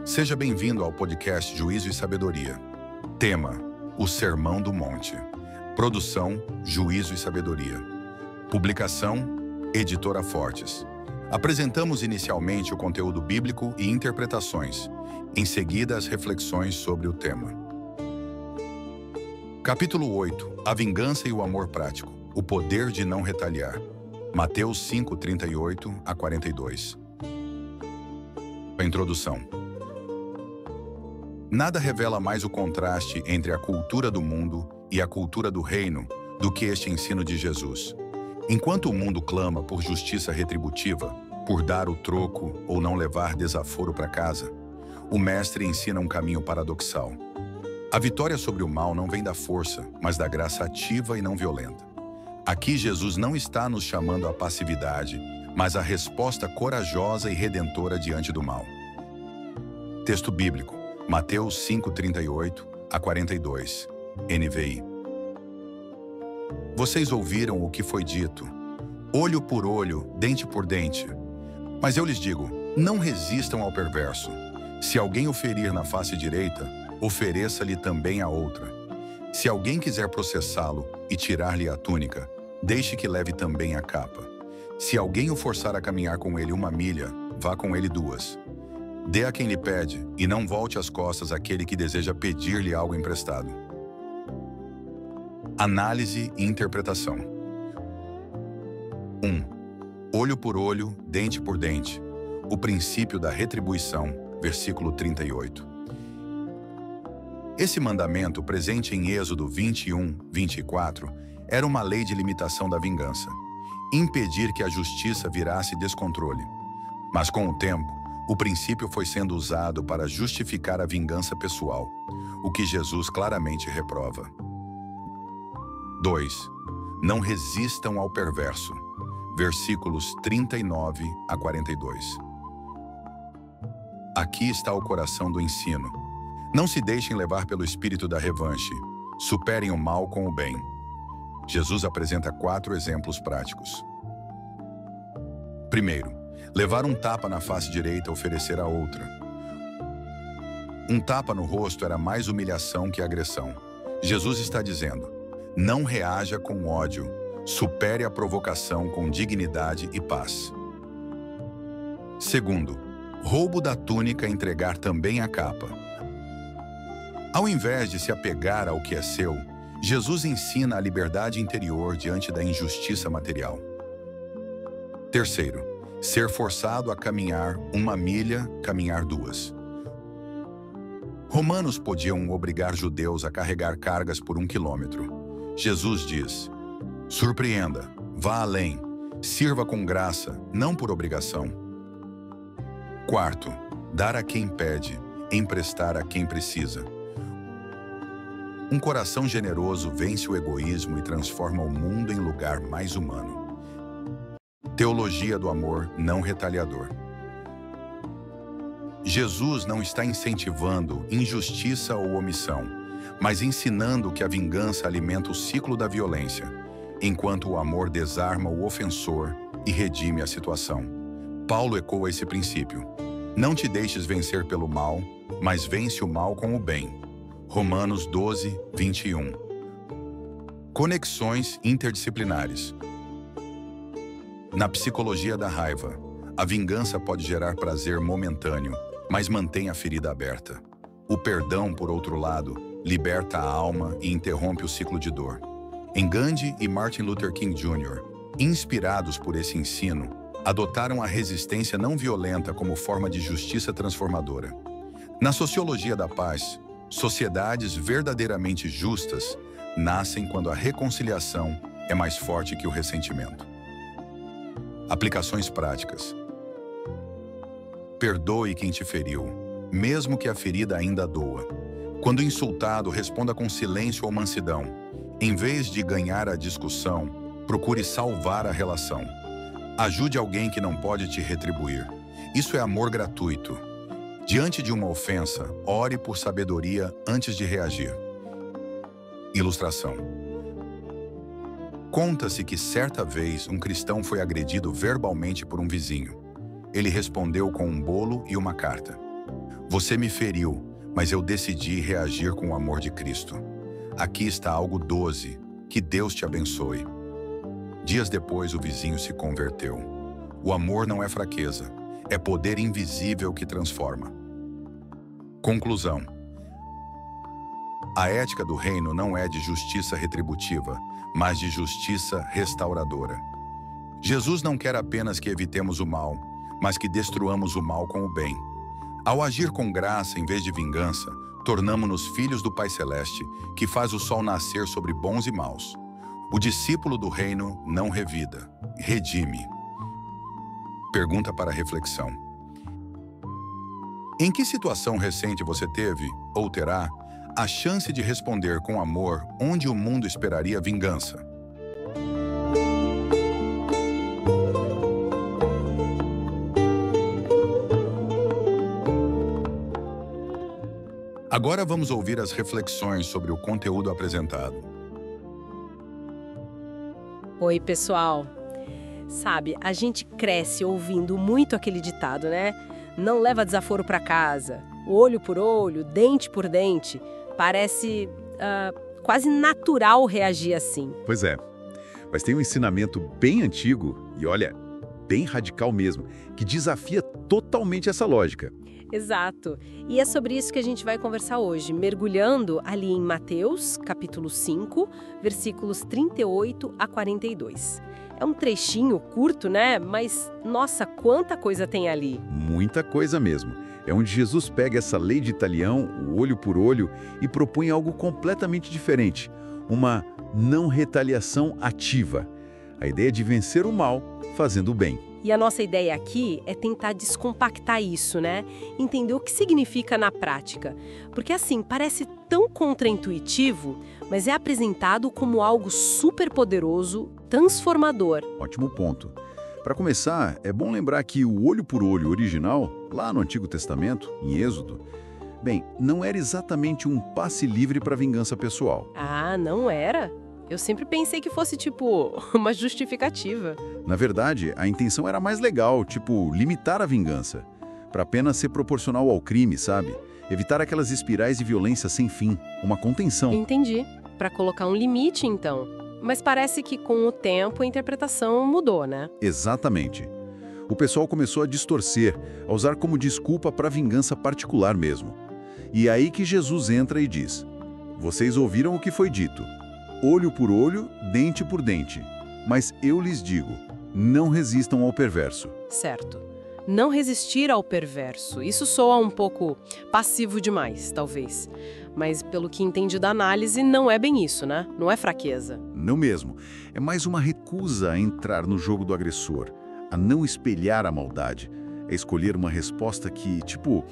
Seja bem-vindo ao podcast Juízo e Sabedoria. Tema: O Sermão do Monte. Produção: Juízo e Sabedoria. Publicação: Editora Fortes. Apresentamos inicialmente o conteúdo bíblico e interpretações, em seguida as reflexões sobre o tema. Capítulo 8. A vingança e o amor prático. O poder de não retaliar. Mateus 5:38 a 42. A introdução. Nada revela mais o contraste entre a cultura do mundo e a cultura do reino do que este ensino de Jesus. Enquanto o mundo clama por justiça retributiva, por dar o troco ou não levar desaforo para casa, o mestre ensina um caminho paradoxal. A vitória sobre o mal não vem da força, mas da graça ativa e não violenta. Aqui Jesus não está nos chamando à passividade, mas à resposta corajosa e redentora diante do mal. Texto bíblico: Mateus 5:38 a 42, NVI. Vocês ouviram o que foi dito: olho por olho, dente por dente. Mas eu lhes digo, não resistam ao perverso. Se alguém o ferir na face direita, ofereça-lhe também a outra. Se alguém quiser processá-lo e tirar-lhe a túnica, deixe que leve também a capa. Se alguém o forçar a caminhar com ele 1 milha, vá com ele 2. Dê a quem lhe pede, e não volte as costas àquele que deseja pedir-lhe algo emprestado. Análise e interpretação. 1. Olho por olho, dente por dente. O princípio da retribuição, versículo 38. Esse mandamento, presente em Êxodo 21:24, era uma lei de limitação da vingança, impedir que a justiça virasse descontrole. Mas com o tempo, o princípio foi sendo usado para justificar a vingança pessoal, o que Jesus claramente reprova. 2. Não resistam ao perverso. Versículos 39 a 42. Aqui está o coração do ensino. Não se deixem levar pelo espírito da revanche. Superem o mal com o bem. Jesus apresenta 4 exemplos práticos. Primeiro, levar um tapa na face direita, oferecer a outra. Um tapa no rosto era mais humilhação que agressão. Jesus está dizendo: não reaja com ódio, supere a provocação com dignidade e paz. Segundo, roubo da túnica, entregar também a capa. Ao invés de se apegar ao que é seu, Jesus ensina a liberdade interior diante da injustiça material. Terceiro, ser forçado a caminhar 1 milha, caminhar 2. Romanos podiam obrigar judeus a carregar cargas por 1 quilômetro. Jesus diz: surpreenda, vá além, sirva com graça, não por obrigação. Quarto, dar a quem pede, emprestar a quem precisa. Um coração generoso vence o egoísmo e transforma o mundo em lugar mais humano. Teologia do amor não retaliador. Jesus não está incentivando injustiça ou omissão, mas ensinando que a vingança alimenta o ciclo da violência, enquanto o amor desarma o ofensor e redime a situação. Paulo ecoa esse princípio. Não te deixes vencer pelo mal, mas vence o mal com o bem. Romanos 12:21. Conexões interdisciplinares. Na psicologia da raiva, a vingança pode gerar prazer momentâneo, mas mantém a ferida aberta. O perdão, por outro lado, liberta a alma e interrompe o ciclo de dor. Em Gandhi e Martin Luther King Jr., inspirados por esse ensino, adotaram a resistência não violenta como forma de justiça transformadora. Na sociologia da paz, sociedades verdadeiramente justas nascem quando a reconciliação é mais forte que o ressentimento. Aplicações práticas. Perdoe quem te feriu, mesmo que a ferida ainda doa. Quando insultado, responda com silêncio ou mansidão. Em vez de ganhar a discussão, procure salvar a relação. Ajude alguém que não pode te retribuir. Isso é amor gratuito. Diante de uma ofensa, ore por sabedoria antes de reagir. Ilustração. Conta-se que certa vez um cristão foi agredido verbalmente por um vizinho. Ele respondeu com um bolo e uma carta. Você me feriu, mas eu decidi reagir com o amor de Cristo. Aqui está algo doce. Que Deus te abençoe. Dias depois, o vizinho se converteu. O amor não é fraqueza, é poder invisível que transforma. Conclusão. A ética do reino não é de justiça retributiva, mas de justiça restauradora. Jesus não quer apenas que evitemos o mal, mas que destruamos o mal com o bem. Ao agir com graça em vez de vingança, tornamo-nos filhos do Pai Celeste, que faz o sol nascer sobre bons e maus. O discípulo do reino não revida, redime. Pergunta para reflexão. Em que situação recente você teve, ou terá, a chance de responder com amor onde o mundo esperaria vingança? Agora vamos ouvir as reflexões sobre o conteúdo apresentado. Oi, pessoal. Sabe, a gente cresce ouvindo muito aquele ditado, né? Não leva desaforo para casa. Olho por olho, dente por dente. Parece quase natural reagir assim. Pois é, mas tem um ensinamento bem antigo e, olha, bem radical mesmo, que desafia totalmente essa lógica. Exato. E é sobre isso que a gente vai conversar hoje, mergulhando ali em Mateus, capítulo 5, versículos 38 a 42. É um trechinho curto, né? Mas, nossa, quanta coisa tem ali. Muita coisa mesmo. É onde Jesus pega essa lei de Italião, o olho por olho, e propõe algo completamente diferente. Uma não retaliação ativa. A ideia de vencer o mal fazendo o bem. E a nossa ideia aqui é tentar descompactar isso, né? Entender o que significa na prática. Porque assim, parece tão contraintuitivo, mas é apresentado como algo super poderoso, transformador. Ótimo ponto. Para começar, é bom lembrar que o olho por olho original, lá no Antigo Testamento, em Êxodo, bem, não era exatamente um passe livre para vingança pessoal. Ah, não era? Eu sempre pensei que fosse, tipo, uma justificativa. Na verdade, a intenção era mais legal, tipo, limitar a vingança, para apenas ser proporcional ao crime, sabe? Evitar aquelas espirais de violência sem fim, uma contenção. Entendi. Para colocar um limite, então. Mas parece que com o tempo a interpretação mudou, né? Exatamente. O pessoal começou a distorcer, a usar como desculpa para vingança particular mesmo. E é aí que Jesus entra e diz: "Vocês ouviram o que foi dito. Olho por olho, dente por dente. Mas eu lhes digo, não resistam ao perverso." Certo. Não resistir ao perverso. Isso soa um pouco passivo demais, talvez. Mas pelo que entendi da análise, não é bem isso, né? Não é fraqueza. Não mesmo. É mais uma recusa a entrar no jogo do agressor, a não espelhar a maldade. É escolher uma resposta que, tipo,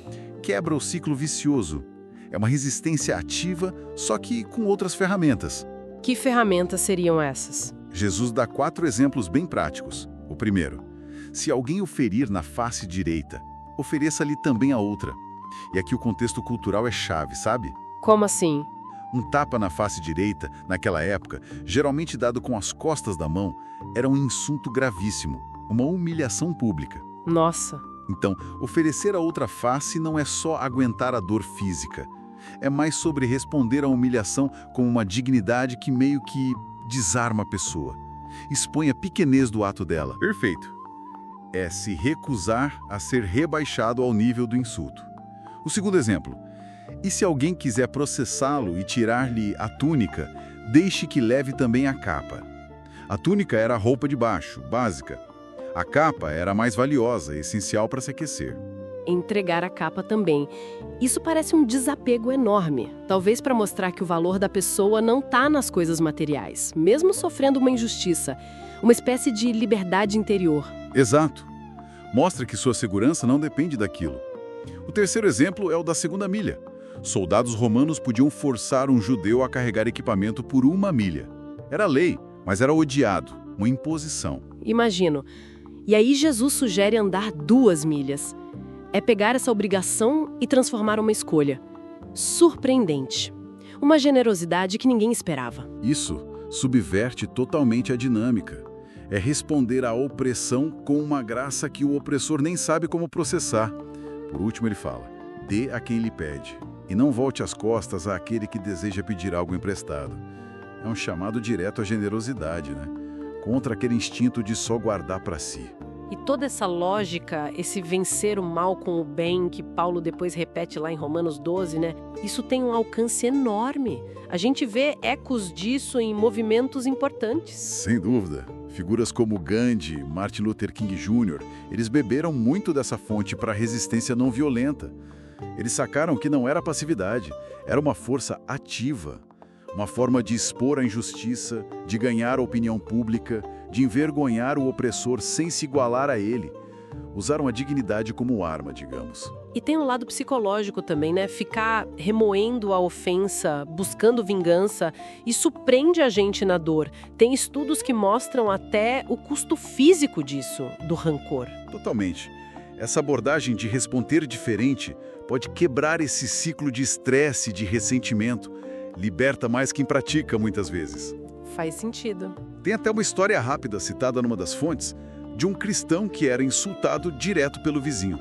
quebra o ciclo vicioso. É uma resistência ativa, só que com outras ferramentas. Que ferramentas seriam essas? Jesus dá 4 exemplos bem práticos. O primeiro: se alguém o ferir na face direita, ofereça-lhe também a outra. E aqui o contexto cultural é chave, sabe? Como assim? Um tapa na face direita, naquela época, geralmente dado com as costas da mão, era um insulto gravíssimo, uma humilhação pública. Nossa. Então, oferecer a outra face não é só aguentar a dor física. É mais sobre responder à humilhação com uma dignidade que meio que desarma a pessoa. Expõe a pequenez do ato dela. Perfeito. É se recusar a ser rebaixado ao nível do insulto. O segundo exemplo: e se alguém quiser processá-lo e tirar-lhe a túnica, deixe que leve também a capa. A túnica era a roupa de baixo, básica. A capa era a mais valiosa, essencial para se aquecer. Entregar a capa também. Isso parece um desapego enorme, talvez para mostrar que o valor da pessoa não está nas coisas materiais, mesmo sofrendo uma injustiça, uma espécie de liberdade interior. Exato. Mostra que sua segurança não depende daquilo. O terceiro exemplo é o da segunda milha. Soldados romanos podiam forçar um judeu a carregar equipamento por 1 milha. Era lei, mas era odiado, uma imposição. Imagino. E aí Jesus sugere andar 2 milhas. É pegar essa obrigação e transformar uma escolha. Surpreendente. Uma generosidade que ninguém esperava. Isso subverte totalmente a dinâmica. É responder à opressão com uma graça que o opressor nem sabe como processar. Por último, ele fala: dê a quem lhe pede, e não volte as costas àquele que deseja pedir algo emprestado. É um chamado direto à generosidade, né? Contra aquele instinto de só guardar para si. E toda essa lógica, esse vencer o mal com o bem, que Paulo depois repete lá em Romanos 12, né? Isso tem um alcance enorme. A gente vê ecos disso em movimentos importantes. Sem dúvida. Figuras como Gandhi, Martin Luther King Jr., eles beberam muito dessa fonte para a resistência não violenta. Eles sacaram que não era passividade, era uma força ativa. Uma forma de expor a injustiça, de ganhar a opinião pública, de envergonhar o opressor sem se igualar a ele. Usaram a dignidade como arma, digamos. E tem um lado psicológico também, né? Ficar remoendo a ofensa, buscando vingança, isso prende a gente na dor. Tem estudos que mostram até o custo físico disso, do rancor. Totalmente. Essa abordagem de responder diferente pode quebrar esse ciclo de estresse e de ressentimento. Liberta mais quem pratica, muitas vezes. Faz sentido. Tem até uma história rápida citada numa das fontes de um cristão que era insultado direto pelo vizinho.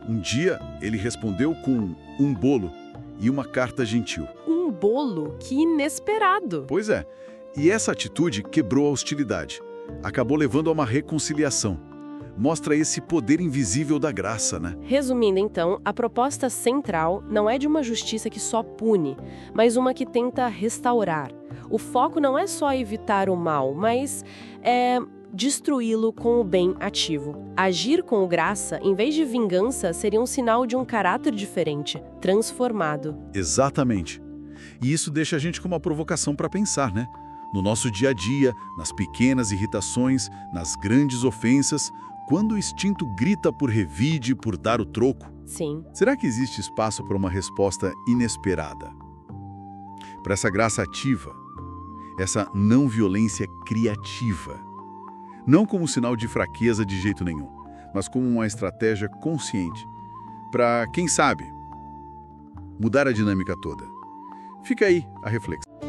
Um dia, ele respondeu com um bolo e uma carta gentil. Um bolo? Que inesperado! Pois é. E essa atitude quebrou a hostilidade. Acabou levando a uma reconciliação. Mostra esse poder invisível da graça, né? Resumindo, então, a proposta central não é de uma justiça que só pune, mas uma que tenta restaurar. O foco não é só evitar o mal, mas destruí-lo com o bem ativo. Agir com graça, em vez de vingança, seria um sinal de um caráter diferente, transformado. Exatamente. E isso deixa a gente com uma provocação para pensar, né? No nosso dia a dia, nas pequenas irritações, nas grandes ofensas, quando o instinto grita por revide, por dar o troco. Sim. Será que existe espaço para uma resposta inesperada? Para essa graça ativa, essa não violência criativa. Não como sinal de fraqueza de jeito nenhum, mas como uma estratégia consciente para, quem sabe, mudar a dinâmica toda. Fica aí a reflexão.